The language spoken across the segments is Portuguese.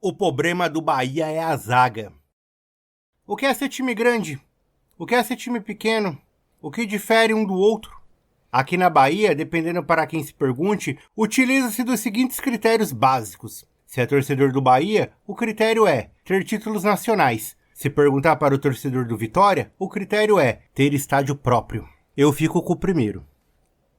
O problema do Bahia é a zaga. O que é ser time grande? O que é ser time pequeno? O que difere um do outro? Aqui na Bahia, dependendo para quem se pergunte, utiliza-se dos seguintes critérios básicos. Se é torcedor do Bahia, o critério é ter títulos nacionais. Se perguntar para o torcedor do Vitória, o critério é ter estádio próprio. Eu fico com o primeiro.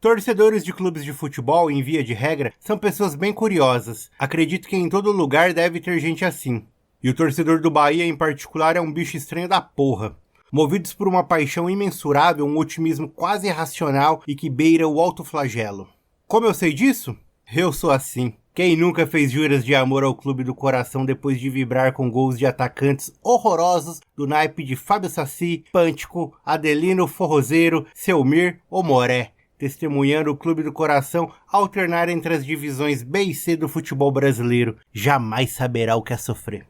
Torcedores de clubes de futebol, em via de regra, são pessoas bem curiosas. Acredito que em todo lugar deve ter gente assim. E o torcedor do Bahia, em particular, é um bicho estranho da porra. Movidos por uma paixão imensurável, um otimismo quase irracional e que beira o alto flagelo. Como eu sei disso? Eu sou assim. Quem nunca fez juras de amor ao clube do coração depois de vibrar com gols de atacantes horrorosos do naipe de Fábio Saci, Pântico, Adelino Forrozeiro, Selmir ou Moré, testemunhando o clube do coração alternar entre as divisões B e C do futebol brasileiro? Jamais saberá o que é sofrer.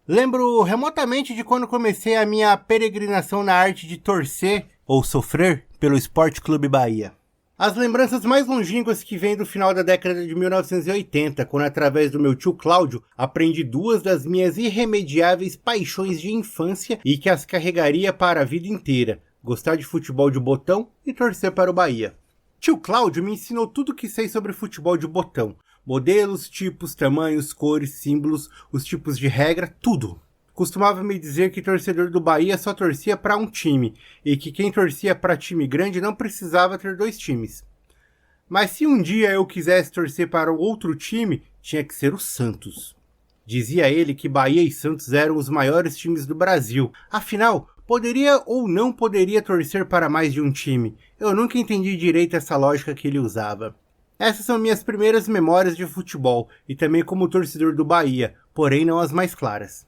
Lembro remotamente de quando comecei a minha peregrinação na arte de torcer, ou sofrer, pelo Esporte Clube Bahia. As lembranças mais longínquas que vêm do final da década de 1980, quando através do meu tio Cláudio, aprendi duas das minhas irremediáveis paixões de infância e que as carregaria para a vida inteira: gostar de futebol de botão e torcer para o Bahia. Tio Cláudio me ensinou tudo o que sei sobre futebol de botão. Modelos, tipos, tamanhos, cores, símbolos, os tipos de regra, tudo. Costumava me dizer que torcedor do Bahia só torcia para um time, e que quem torcia para time grande não precisava ter dois times. Mas se um dia eu quisesse torcer para outro time, tinha que ser o Santos. Dizia ele que Bahia e Santos eram os maiores times do Brasil. Afinal, poderia ou não poderia torcer para mais de um time? Eu nunca entendi direito essa lógica que ele usava. Essas são minhas primeiras memórias de futebol, e também como torcedor do Bahia, porém não as mais claras.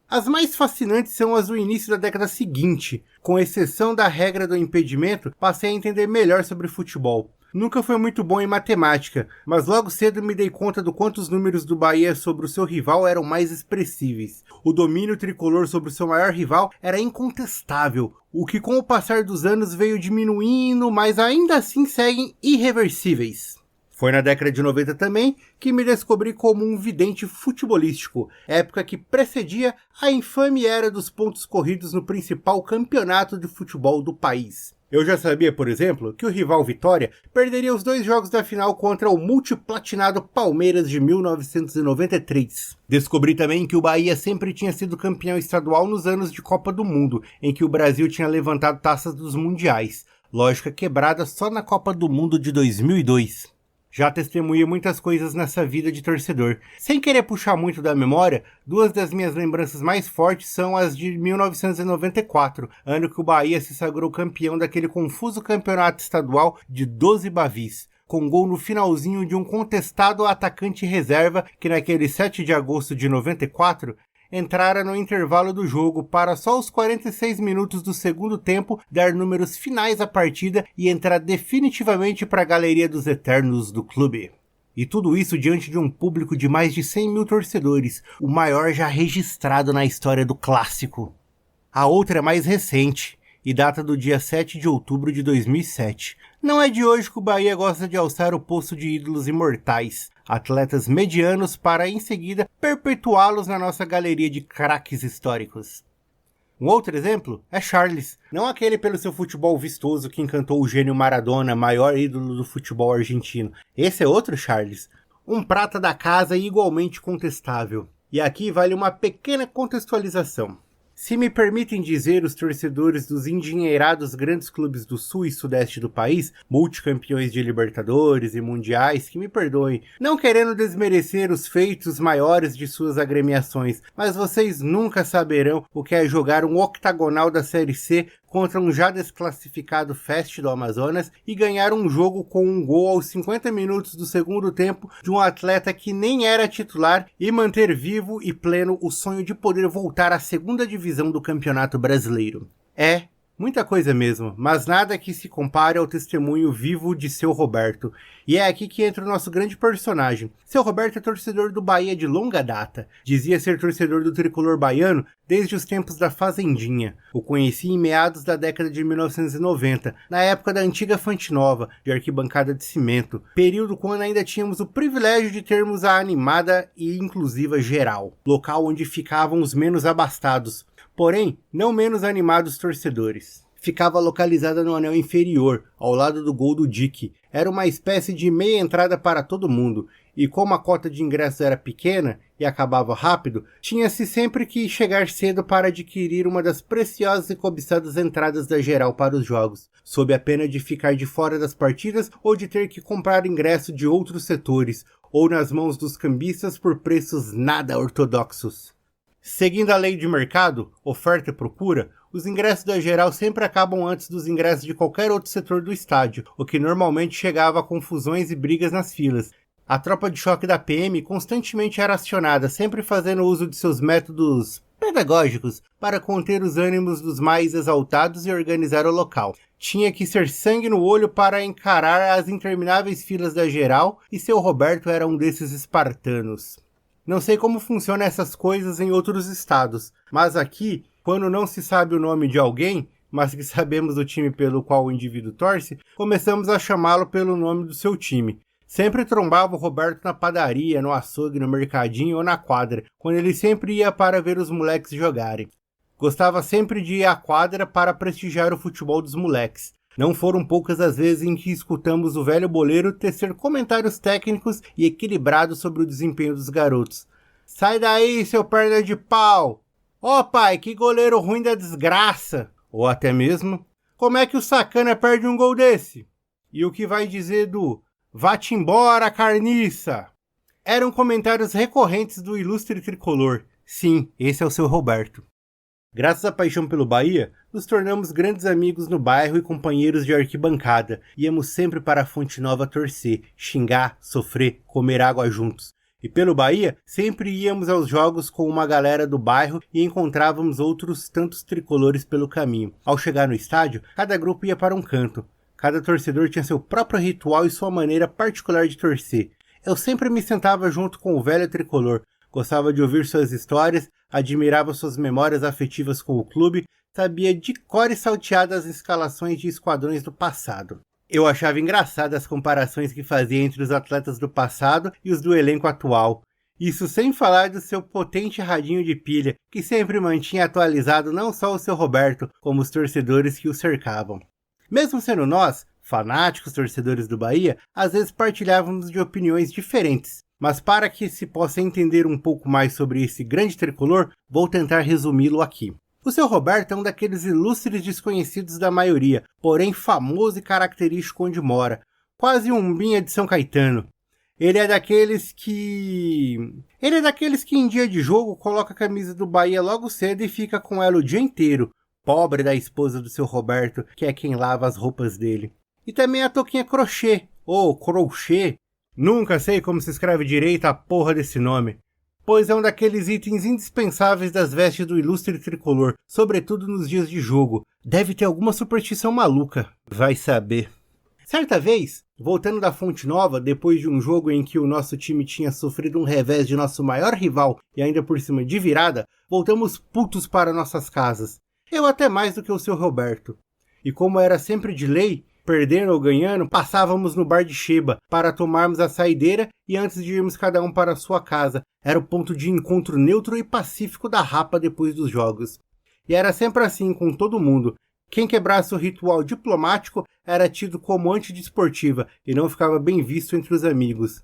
As mais fascinantes são as do início da década seguinte. Com exceção da regra do impedimento, passei a entender melhor sobre futebol. Nunca fui muito bom em matemática, mas logo cedo me dei conta do quanto os números do Bahia sobre o seu rival eram mais expressíveis. O domínio tricolor sobre o seu maior rival era incontestável, o que com o passar dos anos veio diminuindo, mas ainda assim seguem irreversíveis. Foi na década de 90 também que me descobri como um vidente futebolístico, época que precedia a infame era dos pontos corridos no principal campeonato de futebol do país. Eu já sabia, por exemplo, que o rival Vitória perderia os 2 jogos da final contra o multiplatinado Palmeiras de 1993. Descobri também que o Bahia sempre tinha sido campeão estadual nos anos de Copa do Mundo, em que o Brasil tinha levantado taças dos mundiais, lógica quebrada só na Copa do Mundo de 2002. Já testemunhei muitas coisas nessa vida de torcedor. Sem querer puxar muito da memória, duas das minhas lembranças mais fortes são as de 1994, ano que o Bahia se sagrou campeão daquele confuso campeonato estadual de 12 Bavis, com gol no finalzinho de um contestado atacante reserva que naquele 7 de agosto de 94 entrara no intervalo do jogo para só os 46 minutos do segundo tempo dar números finais à partida e entrar definitivamente para a galeria dos eternos do clube. E tudo isso diante de um público de mais de 100 mil torcedores, o maior já registrado na história do clássico. A outra é mais recente e data do dia 7 de outubro de 2007. Não é de hoje que o Bahia gosta de alçar o poço de ídolos imortais, atletas medianos, para em seguida perpetuá-los na nossa galeria de craques históricos. Um outro exemplo é Charles, não aquele pelo seu futebol vistoso que encantou o gênio Maradona, maior ídolo do futebol argentino. Esse é outro Charles, um prata da casa e igualmente contestável. E aqui vale uma pequena contextualização. Se me permitem dizer, os torcedores dos endinheirados grandes clubes do sul e sudeste do país, multicampeões de Libertadores e Mundiais, que me perdoem, não querendo desmerecer os feitos maiores de suas agremiações, mas vocês nunca saberão o que é jogar um octagonal da Série C contra um já desclassificado Fest do Amazonas e ganhar um jogo com um gol aos 50 minutos do segundo tempo de um atleta que nem era titular e manter vivo e pleno o sonho de poder voltar à segunda divisão do Campeonato Brasileiro. É Muita coisa mesmo, mas nada que se compare ao testemunho vivo de Seu Roberto. E é aqui que entra o nosso grande personagem. Seu Roberto é torcedor do Bahia de longa data. Dizia ser torcedor do tricolor baiano desde os tempos da Fazendinha. O conheci em meados da década de 1990, na época da antiga Fonte Nova, de arquibancada de cimento, período quando ainda tínhamos o privilégio de termos a animada e inclusiva geral, local onde ficavam os menos abastados, porém não menos animados torcedores. Ficava localizada no anel inferior, ao lado do gol do Dick. Era uma espécie de meia entrada para todo mundo, e como a cota de ingressos era pequena e acabava rápido, tinha-se sempre que chegar cedo para adquirir uma das preciosas e cobiçadas entradas da geral para os jogos, sob a pena de ficar de fora das partidas ou de ter que comprar ingresso de outros setores, ou nas mãos dos cambistas por preços nada ortodoxos. Seguindo a lei de mercado, oferta e procura, os ingressos da geral sempre acabam antes dos ingressos de qualquer outro setor do estádio, o que normalmente chegava a confusões e brigas nas filas. A tropa de choque da PM constantemente era acionada, sempre fazendo uso de seus métodos pedagógicos para conter os ânimos dos mais exaltados e organizar o local. Tinha que ser sangue no olho para encarar as intermináveis filas da geral, e Seu Roberto era um desses espartanos. Não sei como funcionam essas coisas em outros estados, mas aqui, quando não se sabe o nome de alguém, mas que sabemos o time pelo qual o indivíduo torce, começamos a chamá-lo pelo nome do seu time. Sempre trombava o Roberto na padaria, no açougue, no mercadinho ou na quadra, quando ele sempre ia para ver os moleques jogarem. Gostava sempre de ir à quadra para prestigiar o futebol dos moleques. Não foram poucas as vezes em que escutamos o velho boleiro tecer comentários técnicos e equilibrados sobre o desempenho dos garotos. Sai daí, seu perna de pau! Ó pai, que goleiro ruim da desgraça! Ou até mesmo, como é que o sacana perde um gol desse? E o que vai dizer do vá-te embora, carniça? Eram comentários recorrentes do ilustre tricolor. Sim, esse é o seu Roberto. Graças à paixão pelo Bahia, nos tornamos grandes amigos no bairro e companheiros de arquibancada. Íamos sempre para a Fonte Nova torcer, xingar, sofrer, comer água juntos. E pelo Bahia, sempre íamos aos jogos com uma galera do bairro e encontrávamos outros tantos tricolores pelo caminho. Ao chegar no estádio, cada grupo ia para um canto. Cada torcedor tinha seu próprio ritual e sua maneira particular de torcer. Eu sempre me sentava junto com o velho tricolor. Gostava de ouvir suas histórias, admirava suas memórias afetivas com o clube, sabia de cor e salteado as escalações de esquadrões do passado. Eu achava engraçadas as comparações que fazia entre os atletas do passado e os do elenco atual. Isso sem falar do seu potente radinho de pilha, que sempre mantinha atualizado não só o seu Roberto, como os torcedores que o cercavam. Mesmo sendo nós, fanáticos torcedores do Bahia, às vezes partilhávamos de opiniões diferentes. Mas para que se possa entender um pouco mais sobre esse grande tricolor, vou tentar resumi-lo aqui. O seu Roberto é um daqueles ilustres desconhecidos da maioria, porém famoso e característico onde mora, quase um Umbinha de São Caetano. Ele é daqueles que em dia de jogo coloca a camisa do Bahia logo cedo e fica com ela o dia inteiro, pobre da esposa do seu Roberto, que é quem lava as roupas dele. E também a touquinha crochê, ou crochê. Nunca sei como se escreve direito a porra desse nome, pois é um daqueles itens indispensáveis das vestes do ilustre tricolor, sobretudo nos dias de jogo. Deve ter alguma superstição maluca, vai saber. Certa vez, voltando da Fonte Nova, depois de um jogo em que o nosso time tinha sofrido um revés de nosso maior rival e ainda por cima de virada, voltamos putos para nossas casas. Eu até mais do que o seu Roberto. E como era sempre de lei, perdendo ou ganhando, passávamos no bar de Sheba para tomarmos a saideira e antes de irmos cada um para a sua casa. Era o ponto de encontro neutro e pacífico da rapa depois dos jogos. E era sempre assim com todo mundo. Quem quebrasse o ritual diplomático era tido como antidesportiva e não ficava bem visto entre os amigos.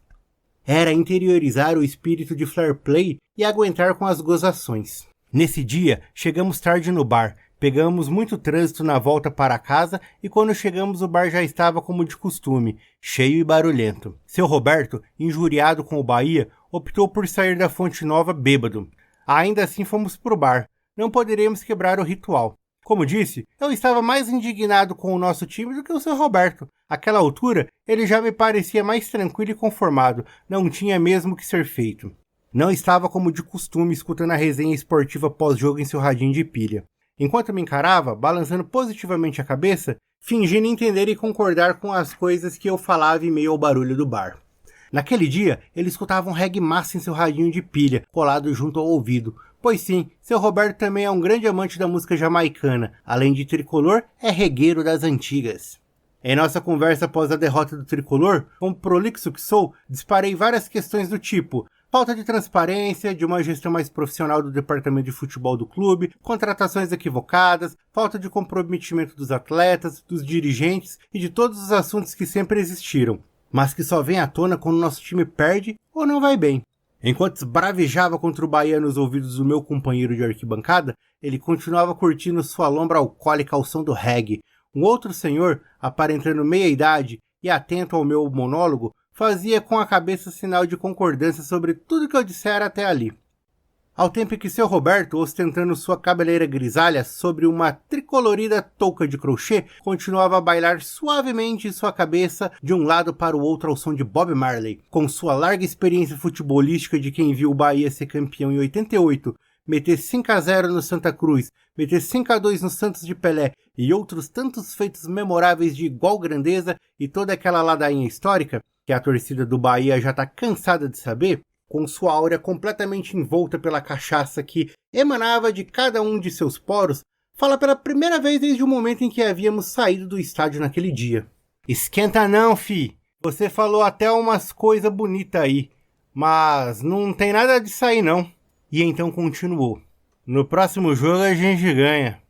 Era interiorizar o espírito de fair play e aguentar com as gozações. Nesse dia, chegamos tarde no bar. Pegamos muito trânsito na volta para casa e quando chegamos o bar já estava como de costume, cheio e barulhento. Seu Roberto, injuriado com o Bahia, optou por sair da Fonte Nova bêbado. Ainda assim fomos pro bar. Não poderíamos quebrar o ritual. Como disse, eu estava mais indignado com o nosso time do que o seu Roberto. Àquela altura, ele já me parecia mais tranquilo e conformado. Não tinha mesmo que ser feito. Não estava como de costume escutando a resenha esportiva pós-jogo em seu radinho de pilha. enquanto me encarava, balançando positivamente a cabeça, fingindo entender e concordar com as coisas que eu falava em meio ao barulho do bar. Naquele dia, ele escutava um reggae massa em seu radinho de pilha, colado junto ao ouvido. Pois sim, seu Roberto também é um grande amante da música jamaicana, além de tricolor, é regueiro das antigas. Em nossa conversa após a derrota do tricolor, como prolixo que sou, disparei várias questões do tipo: falta de transparência, de uma gestão mais profissional do departamento de futebol do clube, contratações equivocadas, falta de comprometimento dos atletas, dos dirigentes e de todos os assuntos que sempre existiram, mas que só vem à tona quando nosso time perde ou não vai bem. Enquanto esbravejava contra o Bahia nos ouvidos do meu companheiro de arquibancada, ele continuava curtindo sua lombra alcoólica ao som do reggae. Um outro senhor, aparentando meia-idade e atento ao meu monólogo, fazia com a cabeça sinal de concordância sobre tudo que eu dissera até ali. Ao tempo que seu Roberto, ostentando sua cabeleira grisalha sobre uma tricolorida touca de crochê, continuava a bailar suavemente em sua cabeça de um lado para o outro ao som de Bob Marley. Com sua larga experiência futebolística de quem viu o Bahia ser campeão em 88, meter 5-0 no Santa Cruz, meter 5-2 no Santos de Pelé e outros tantos feitos memoráveis de igual grandeza e toda aquela ladainha histórica, que a torcida do Bahia já está cansada de saber, com sua áurea completamente envolta pela cachaça que emanava de cada um de seus poros, fala pela primeira vez desde o momento em que havíamos saído do estádio naquele dia. Esquenta não, fi. Você falou até umas coisas bonitas aí, mas não tem nada de sair não. E então continuou. No próximo jogo a gente ganha.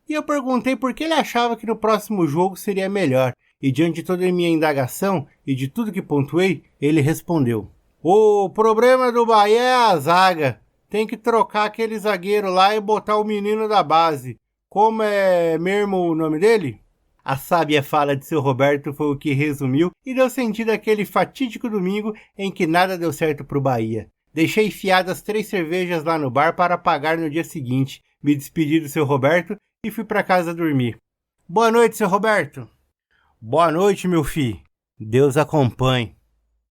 E eu perguntei por que ele achava que no próximo jogo seria melhor, e diante de toda a minha indagação e de tudo que pontuei, ele respondeu: o problema do Bahia é a zaga. Tem que trocar aquele zagueiro lá e botar o menino da base. Como é mesmo o nome dele? A sábia fala de seu Roberto foi o que resumiu e deu sentido àquele fatídico domingo em que nada deu certo pro Bahia. Deixei fiadas 3 cervejas lá no bar para pagar no dia seguinte. Me despedi do seu Roberto e fui para casa dormir. Boa noite, seu Roberto. Boa noite, meu filho. Deus acompanhe.